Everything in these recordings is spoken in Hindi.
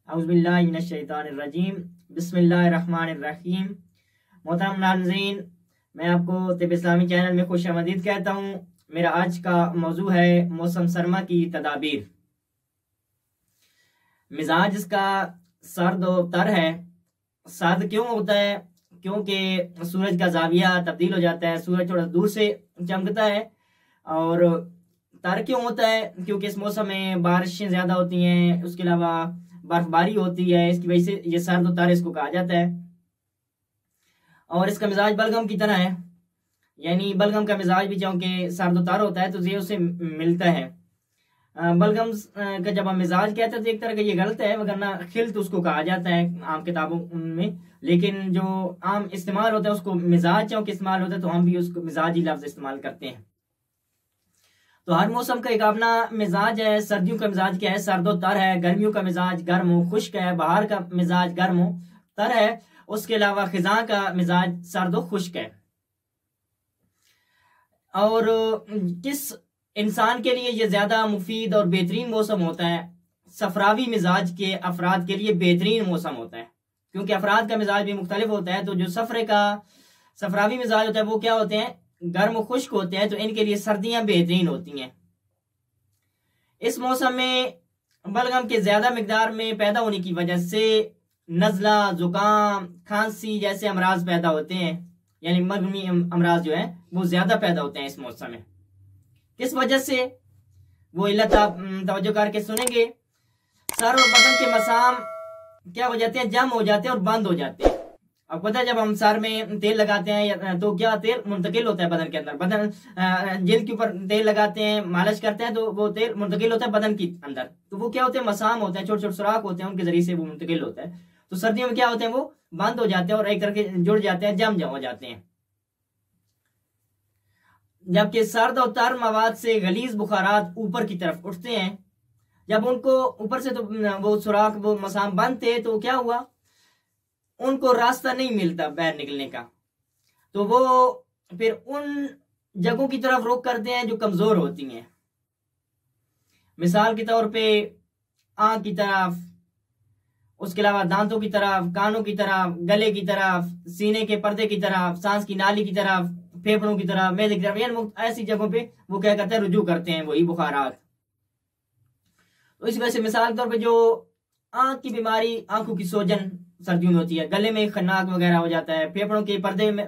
औज़ुबिल्लाहि मिनश्शैतानिर्रजीम बिस्मिल्लाहिर्रहमानिर्रहीम। मोहतरम नाज़रीन, मैं आपको तिब इस्लामी चैनल में खुशामदीद कहता हूँ। मेरा आज का मौजू है मौसम सरमा की तदाबीर। मिजाज इसका सर्द और तर है। सर्द क्यों होता है? क्योंकि सूरज का जाविया तब्दील हो जाता है, सूरज थोड़ा दूर से चमकता है। और तर क्यों होता है? क्योंकि इस मौसम में बारिशें ज़्यादा होती हैं, उसके अलावा बर्फबारी होती है। इसकी वजह से ये सर्द और तर इसको कहा जाता है। और इसका मिजाज बलगम की तरह है, यानी बलगम का मिजाज भी चूँकि सर्द और तर होता है तो ये उससे मिलता है। बलगम का जब हम मिजाज कहते हैं तो एक तरह का ये गलत है, वरना खिल तो उसको कहा जाता है आम किताबों में, लेकिन जो आम इस्तेमाल होता है उसको मिजाज चूँकि इस्तेमाल होता है तो हम भी उसको मिजाज ही लफ्ज इस्तेमाल करते हैं। तो हर मौसम का एक अपना मिजाज है। सर्दियों का मिजाज क्या है? सर्द और तर है। गर्मियों का मिजाज गर्म हो खुश्क है। बहार का मिजाज गर्म हो तर है। उसके अलावा खिजा का मिजाज सर्द और खुश्क है। और किस इंसान के लिए ये ज्यादा मुफीद और बेहतरीन मौसम होता है? सफरावी मिजाज के अफराद के लिए बेहतरीन मौसम होता है, क्योंकि अफराद का मिजाज भी मुख्तलिफ होता है। तो जो सफरावी मिजाज होता है वो क्या होते हैं? गर्म खुश्क होते हैं। तो इनके लिए सर्दियां बेहतरीन होती हैं। इस मौसम में बलगम के ज्यादा मिकदार में पैदा होने की वजह से नजला, जुकाम, खांसी जैसे अमराज पैदा होते हैं, यानी मगमी अमराज जो है वो ज्यादा पैदा होते हैं इस मौसम में। किस वजह से? वो इल्लत आप तवज्जो करके सुनेंगे। सर और बदन के मसाम क्या हो जाते हैं? जम हो जाते हैं और बंद हो जाते हैं। अब पता है, जब हम सर में तेल लगाते हैं तो क्या तेल मुंतकिल होता है बदन के अंदर। बदन जिल्द के ऊपर तेल लगाते हैं, मालिश करते हैं तो वो तेल मुंतकिल होता है बदन के अंदर। तो वो क्या होते हैं? मसाम होते हैं, छोटे छोटे सुराख होते हैं, उनके जरिए से वो मुंतकिल होता है। तो सर्दियों में क्या होते हैं? वो बंद हो जाते हैं और एक तरह के जुड़ जाते हैं, जम हो जाते हैं। जबकि सर्द और तर मवाद से गलीज बुखारात ऊपर की तरफ उठते हैं। जब उनको ऊपर से तो वो सुराख वो मसाम बंद थे तो क्या हुआ? उनको रास्ता नहीं मिलता बाहर निकलने का, तो वो फिर उन जगहों की तरफ रुख करते हैं जो कमजोर होती हैं। मिसाल के तौर पे आंख की तरफ, उसके अलावा दांतों की तरफ, कानों की तरफ, गले की तरफ, सीने के पर्दे की तरफ, सांस की नाली की तरफ, फेफड़ों की तरफ, मैदे की तरफ, यानी ऐसी जगहों पे वो क्या करते हैं? रुजू करते हैं वही बुखारात। तो इस वजह से मिसाल के तौर पे जो आंख की बीमारी, आंखों की सोजन सर्दियों में होती है, गले में खन्नाक वगैरह हो जाता है, फेफड़ों के पर्दे में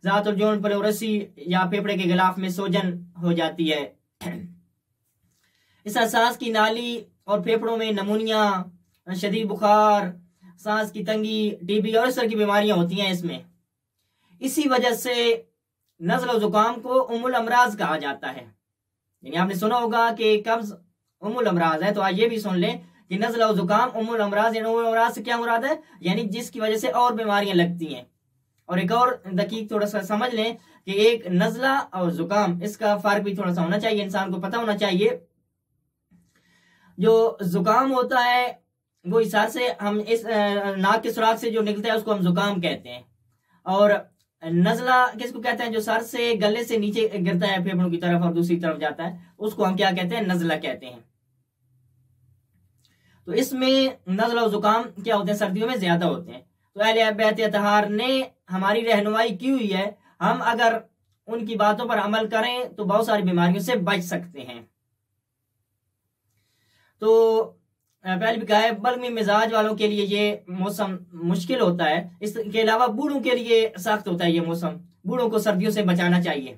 जात और जोन पर रस्सी या फेफड़े के गिलाफ में सोजन हो जाती है। इस सांस की नाली और फेफड़ों में नमूनिया, शदीद बुखार, सांस की तंगी, टीबी और इस तरह की बीमारियां होती हैं इसमें। इसी वजह से नज़ल और जुकाम को उम्मुल अमराज कहा जाता है। यानी आपने सुना होगा कि कब्ज उम्मुल अमराज है, तो आज ये भी सुन लें कि नज़ला और जुकाम उम्मुल अमराज। यानी उम्मुल अमराज से क्या मुराद है? यानी जिसकी वजह से और बीमारियां लगती हैं। और एक और दकीक थोड़ा सा समझ लें कि एक नज़ला और जुकाम, इसका फर्क भी थोड़ा सा होना चाहिए, इंसान को पता होना चाहिए। जो जुकाम होता है वो इस से हम इस नाक के सुराख से जो निकलता है उसको हम जुकाम कहते हैं। और नज़ला किसको कहते हैं? जो सर से गले से नीचे गिरता है फेफड़ों की तरफ और दूसरी तरफ जाता है, उसको हम क्या कहते हैं? नज़ला कहते हैं। तो इसमें नज़ला और जुकाम क्या होते हैं? सर्दियों में ज्यादा होते हैं। तो अहले बैत अतहार ने हमारी रहनुमाई की हुई है, हम अगर उनकी बातों पर अमल करें तो बहुत सारी बीमारियों से बच सकते हैं। तो पहले भी कहा है, बलगमी मिजाज वालों के लिए ये मौसम मुश्किल होता है। इसके अलावा बूढ़ों के लिए सख्त होता है ये मौसम। बूढ़ों को सर्दियों से बचाना चाहिए।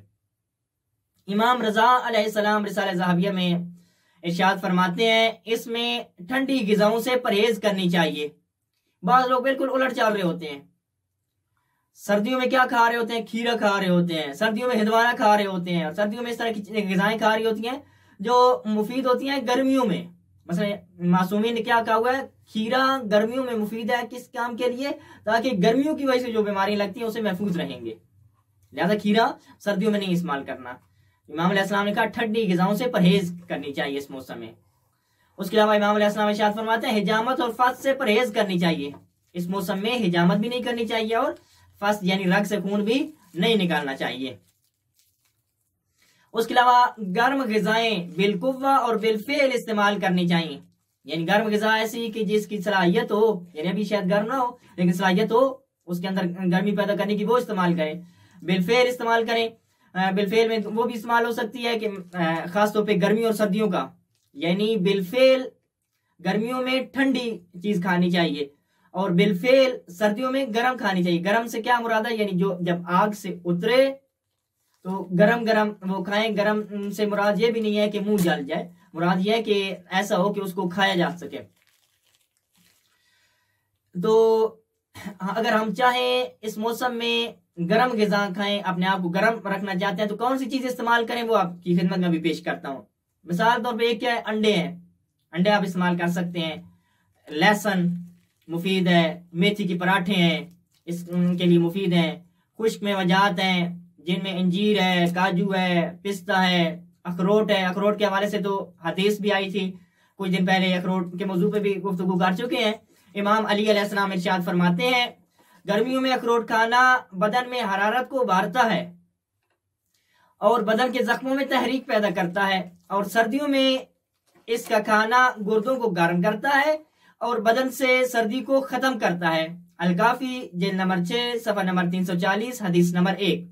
इमाम रजा अलैहिस्सलाम रिसाला ज़हाबिया में इरशाद फरमाते हैं, इसमें ठंडी ग़िज़ाओं से परहेज करनी चाहिए। बाज़ लोग बिल्कुल उलट चल रहे होते हैं। सर्दियों में क्या खा रहे होते हैं? खीरा खा रहे होते हैं, सर्दियों में हिंदवाना खा रहे होते हैं, और सर्दियों में इस तरह की ग़िज़ाएं खा रही होती हैं जो मुफीद होती हैं गर्मियों में। मसलन मासूमी ने क्या कहा हुआ है? खीरा गर्मियों में मुफीद है। किस काम के लिए? ताकि गर्मियों की वजह से जो बीमारियां लगती हैं उससे महफूज रहेंगे। लिहाजा खीरा सर्दियों में नहीं इस्तेमाल करना। इमाम अलैहिस्सलाम ने कहा ठंडी ग़िज़ाओं से परहेज करनी चाहिए इस मौसम में। उसके अलावा इमाम अलैहिस्सलाम इरशाद फरमाते हैं, हिजामत और फस से परहेज करनी चाहिए। इस मौसम में हिजामत भी नहीं करनी चाहिए और फस यानी रग से खून भी नहीं निकालना चाहिए। उसके अलावा गर्म ग़िज़ाएं बिलकुव्वा और बिलफेल इस्तेमाल करनी चाहिए। यानी गर्म ग़िज़ा ऐसी कि जिसकी सलाहियत हो, यानी अभी शायद गर्म ना हो लेकिन सलाहियत हो उसके अंदर गर्मी पैदा करने की, वो इस्तेमाल करें। बिलफेल इस्तेमाल करें। बिलफेल में वो भी इस्तेमाल हो सकती है कि खासतौर पे गर्मियों और सर्दियों का, यानी बिलफेल गर्मियों में ठंडी चीज खानी चाहिए और बिलफेल सर्दियों में गर्म खानी चाहिए। गर्म से क्या मुराद है, यानी जो जब आग से उतरे तो गरम गरम वो खाएं। गरम से मुराद ये भी नहीं है कि मुंह जल जाए, मुराद ये है कि ऐसा हो कि उसको खाया जा सके। तो अगर हम चाहें इस मौसम में गर्म ग़िज़ा खाएं, अपने आप को गर्म रखना चाहते हैं, तो कौन सी चीज इस्तेमाल करें वो आपकी खिदमत में अभी पेश करता हूं। मिसाल तौर पे एक क्या है, अंडे हैं, अंडे आप इस्तेमाल कर सकते हैं। लहसुन मुफीद है, मेथी के पराठे हैं इसके लिए मुफीद हैं। खुश्क मेवाजात हैं जिनमें अंजीर है, काजू है, पिस्ता है, अखरोट है। अखरोट के हवाले से तो हदीस भी आई थी, कुछ दिन पहले अखरोट के मौजू पे भी गुफ्तगू कर चुके हैं। इमाम अली अलैहिस्सलाम इरशाद फरमाते हैं, गर्मियों में अखरोट खाना बदन में हरारत को उभारता है और बदन के जख्मों में तहरीक पैदा करता है, और सर्दियों में इसका खाना गुर्दों को गर्म करता है और बदन से सर्दी को खत्म करता है। अल-काफी जिल्द नंबर 6 सफा नंबर 340 हदीस नंबर 1।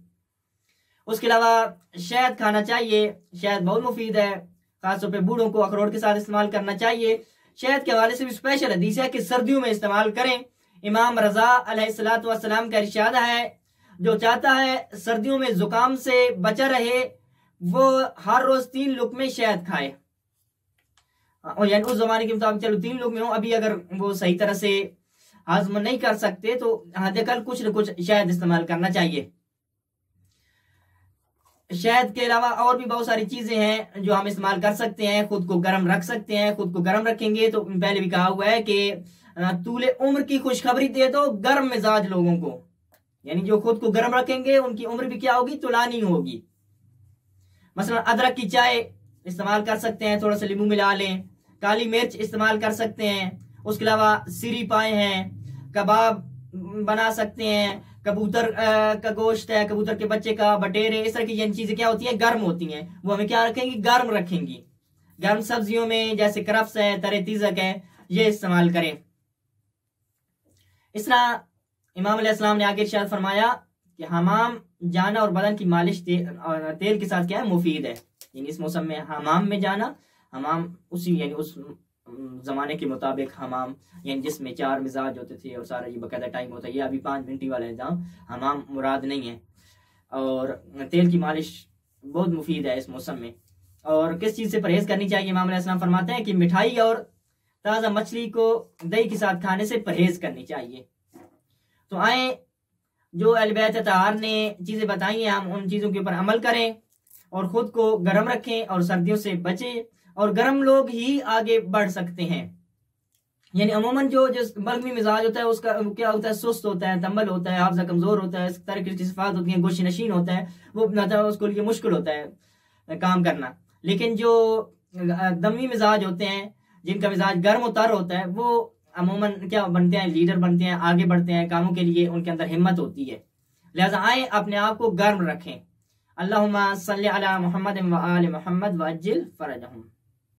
उसके अलावा शहद खाना चाहिए, शहद बहुत मुफीद है, खासतौर पे बूढ़ों को अखरोट के साथ इस्तेमाल करना चाहिए। शहद के हवाले से भी स्पेशल हदीस है कि सर्दियों में इस्तेमाल करें। इमाम रजा अलैहिस्सलातु वस्सलाम का इरशाद है, जो चाहता है सर्दियों में जुकाम से बचा रहे वो हर रोज 3 लुकमे शहद खाए। और यानी उस जमाने के मुताबिक चलो 3 लुकमे हो, अभी अगर वो सही तरह से हाजम नहीं कर सकते तो हद कुछ न कुछ शहद इस्तेमाल करना चाहिए। शहद के अलावा और भी बहुत सारी चीजें हैं जो हम इस्तेमाल कर सकते हैं, खुद को गर्म रख सकते हैं। खुद को गर्म रखेंगे तो पहले भी कहा हुआ है कि तूले उम्र की खुशखबरी दे दो गर्म मिजाज लोगों को, यानी जो खुद को गर्म रखेंगे उनकी उम्र भी क्या होगी, तुलानी होगी। मसलन अदरक की चाय इस्तेमाल कर सकते हैं, थोड़ा सा नींबू मिला लें। काली मिर्च इस्तेमाल कर सकते हैं। उसके अलावा सिरी पाए हैं, कबाब बना सकते हैं, कबूतर का गोश्त है, कबूतर के बच्चे का, बटेरे, इस तरह की जिन चीजें क्या होती हैं, गर्म होती हैं, वो हमें क्या रखेंगी, गर्म रखेंगी। गर्म सब्जियों में जैसे करफ्स है, तरे तीजक है, ये इस्तेमाल करें। इस तरह इमाम अलैहिस्सलाम ने आगे इरशाद फरमाया कि हमाम जाना और बदन की मालिश तेल के साथ क्या है, मुफीद है। यानी इस मौसम में हमाम में जाना, हमाम उसी यानी उस जमाने के मुताबिक हमाम यानी जिसमें 4 मिजाज होते थे और सारा ये बकायदा टाइम होता है, ये अभी 5 मिनट वाला निजाम हमाम मुराद नहीं है। और तेल की मालिश बहुत मुफीद है इस मौसम में। और किस चीज से परहेज करनी चाहिए, इमाम अलैहिस्सलाम फरमाते हैं कि मिठाई और ताज़ा मछली को दही के साथ खाने से परहेज करनी चाहिए। तो आए जो अहले बैत तहार ने चीजें बताई हैं, हम उन चीजों के ऊपर अमल करें और खुद को गर्म रखें और सर्दियों से बचें। और गर्म लोग ही आगे बढ़ सकते हैं। यानी अमूमन जो बल्कि मिजाज होता है उसका क्या होता है, सुस्त होता है, तंबल होता है, हाफजा कमजोर होता है, इस तरह की सिफात होती है, गोशी नशीन होता है, वो उसको लिए मुश्किल होता है काम करना। लेकिन जो दमी मिजाज होते हैं, जिनका मिजाज गर्म उतर होता है, वो अमूमन क्या बनते हैं, लीडर बनते हैं, आगे बढ़ते हैं कामों के लिए, उनके अंदर हिम्मत होती है। लिहाजा आए अपने आप को गर्म रखें। अल्लाहुम्मा सल्ली अला मुहम्मद व आले मुहम्मद व अज्जिल फरजहुम।